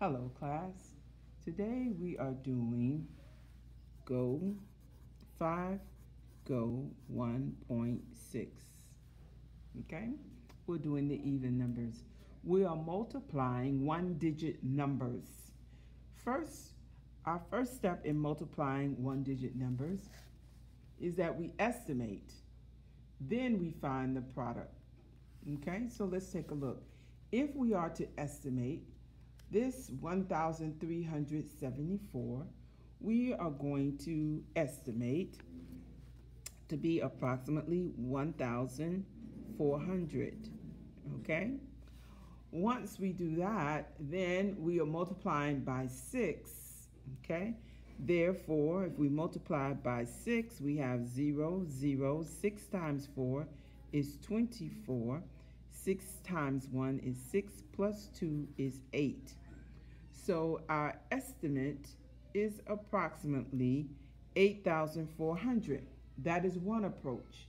Hello class. Today we are doing Go 5GO 1.6. Okay? We're doing the even numbers. We are multiplying one-digit numbers. First, our first step in multiplying one-digit numbers is that we estimate. Then we find the product. Okay? So let's take a look. If we are to estimate this 1,374, we are going to estimate to be approximately 1,400. Okay? Once we do that, then we are multiplying by 6. Okay? Therefore, if we multiply by 6, we have 0, 0. 6 times 4 is 24. 6 times 1 is 6, plus 2 is 8. So our estimate is approximately 8,400. That is one approach.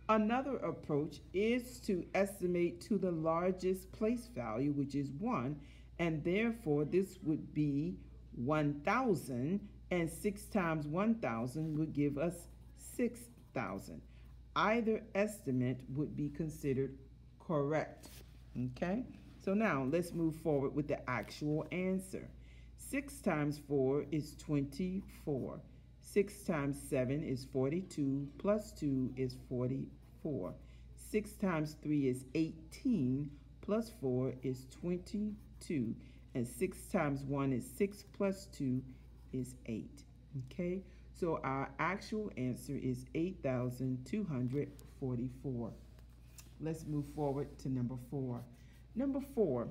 Another approach is to estimate to the largest place value, which is 1, and therefore this would be 1,000, and 6 times 1,000 would give us 6,000. Either estimate would be considered correct. Okay? So now let's move forward with the actual answer. 6 times 4 is 24. 6 times 7 is 42, plus 2 is 44. 6 times 3 is 18, plus 4 is 22. And 6 times 1 is 6, plus 2 is 8. Okay? So our actual answer is 8,244. Let's move forward to number 4. Number 4,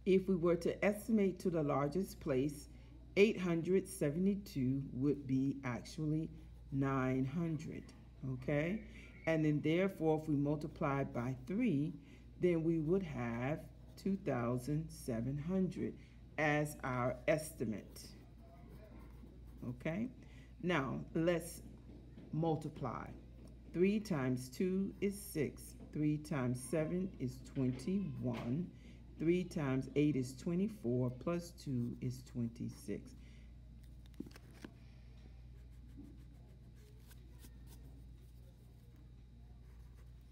if we were to estimate to the largest place, 872 would be actually 900, okay? And then therefore, if we multiply by 3, then we would have 2,700 as our estimate, okay? Now, let's multiply. 3 times 2 is 6. 3 times 7 is 21. 3 times 8 is 24, plus 2 is 26.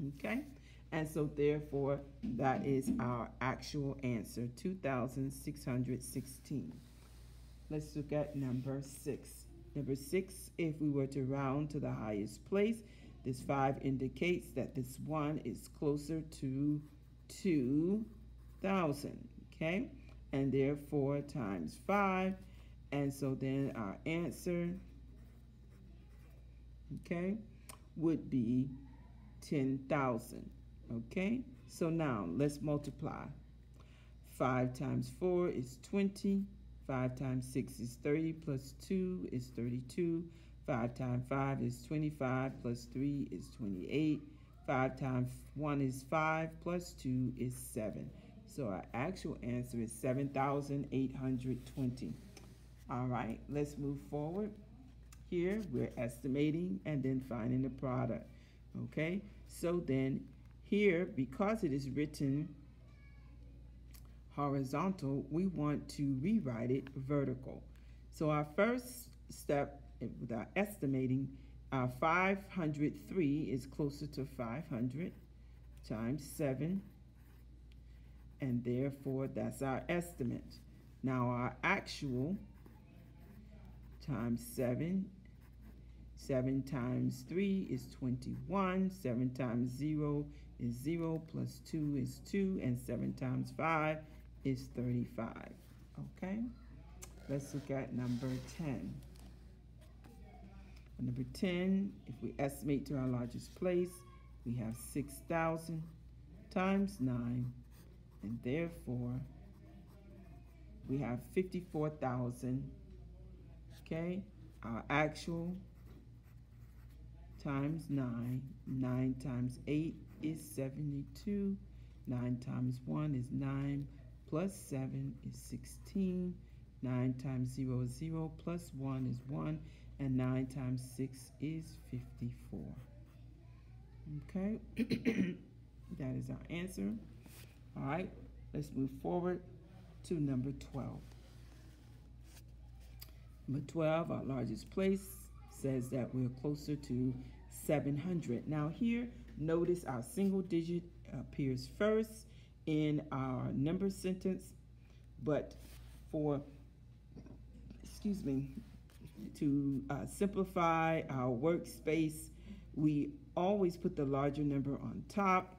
Okay? And so therefore, that is our actual answer, 2,616. Let's look at number 6. Number 6, if we were to round to the highest place, this 5 indicates that this 1 is closer to 2,000, okay? And therefore times 5, and so then our answer, okay, would be 10,000, okay? So now let's multiply. 5 times 4 is 20. 5 times 6 is 30, plus 2 is 32. 5 times 5 is 25, plus 3 is 28. 5 times 1 is 5, plus 2 is 7. So our actual answer is 7,820. All right, let's move forward. Here we're estimating and then finding the product. Okay, so then here, because it is written horizontal, we want to rewrite it vertical. So our first step with our estimating, 503 is closer to 500 times 7, and therefore that's our estimate. Now our actual times 7. 7 times 3 is 21. 7 times 0 is 0, plus 2 is 2, and 7 times 5 is 35. Okay? Let's look at number 10. Number 10, if we estimate to our largest place, we have 6,000 times 9, and therefore we have 54,000. Okay? Our actual times 9. 9 times 8 is 72. 9 times 1 is 9, plus 7 is 16. 9 times 0 is 0, plus 1 is 1, and 9 times 6 is 54. Okay, that is our answer. All right, let's move forward to number 12. Number 12, our largest place, says that we're closer to 700. Now here, notice our single digit appears first in our number sentence, but for, to simplify our workspace, we always put the larger number on top,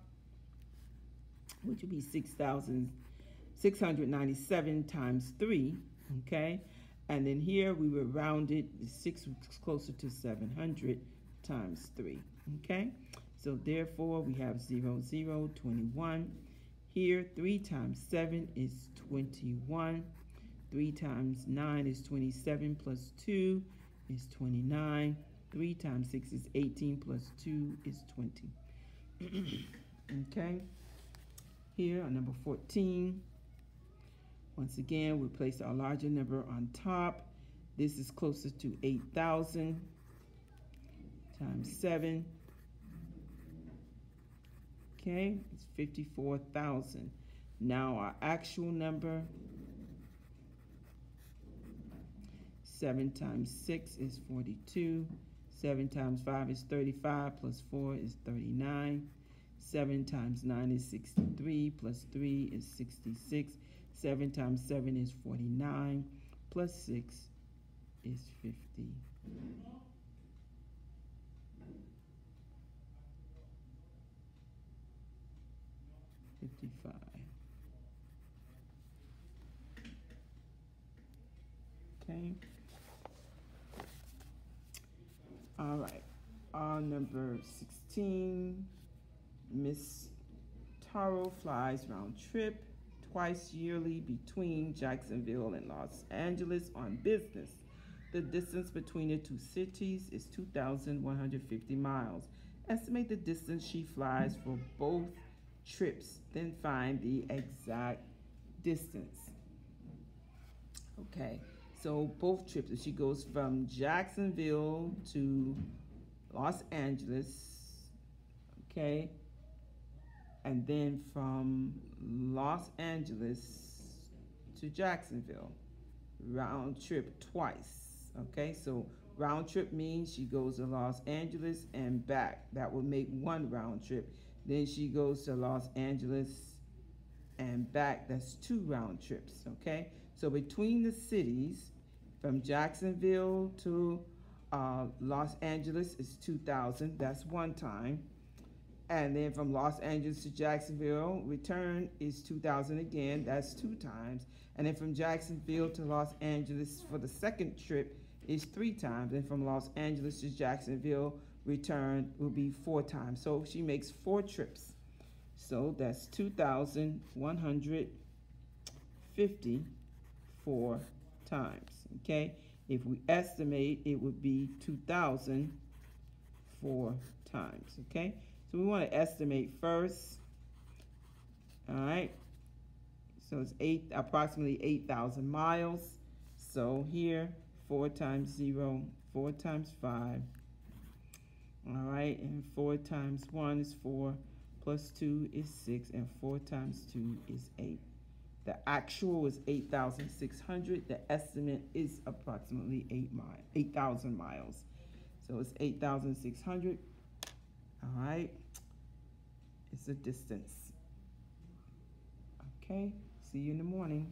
which would be 6,697 times 3, okay? And then here we would round it, 6 closer to 700 times 3, okay? So therefore we have 0, 0, 21. Here 3 times 7 is 21. 3 times 9 is 27 plus 2 is 29. 3 times 6 is 18 plus 2 is 20. Okay? Here on number 14, once again, we place our larger number on top. This is closer to 8,000 times 7. Okay, it's 54,000. Now our actual number, 7 times 6 is 42. 7 times 5 is 35, plus 4 is 39. 7 times 9 is 63, plus 3 is 66. 7 times 7 is 49, plus 6 is 50. 55. Okay. All right. Number 16, Miss Taro flies round trip twice yearly between Jacksonville and Los Angeles on business. The distance between the two cities is 2,150 miles. Estimate the distance she flies for both trips, then find the exact distance. Okay, so both trips, if she goes from Jacksonville to Los Angeles, okay, and then from Los Angeles to Jacksonville, round trip twice, okay? So round trip means she goes to Los Angeles and back. That would make one round trip. Then she goes to Los Angeles and back. That's 2 round trips, okay? So between the cities, from Jacksonville to Los Angeles is 2,000. That's one time. And then from Los Angeles to Jacksonville, return is 2,000 again. That's 2 times. And then from Jacksonville to Los Angeles for the second trip is 3 times. And from Los Angeles to Jacksonville, return will be 4 times. So she makes 4 trips. So that's 2,154 times. Okay? If we estimate, it would be 2,004 times. Okay? So we want to estimate first. All right. So it's approximately 8,000 miles. So here, 4 times 0, 4 times 5. All right, and 4 times 1 is 4, plus 2 is 6, and 4 times 2 is 8. The actual is 8,600. The estimate is approximately 8,000 miles. So it's 8,600. All right, it's a distance. Okay, see you in the morning.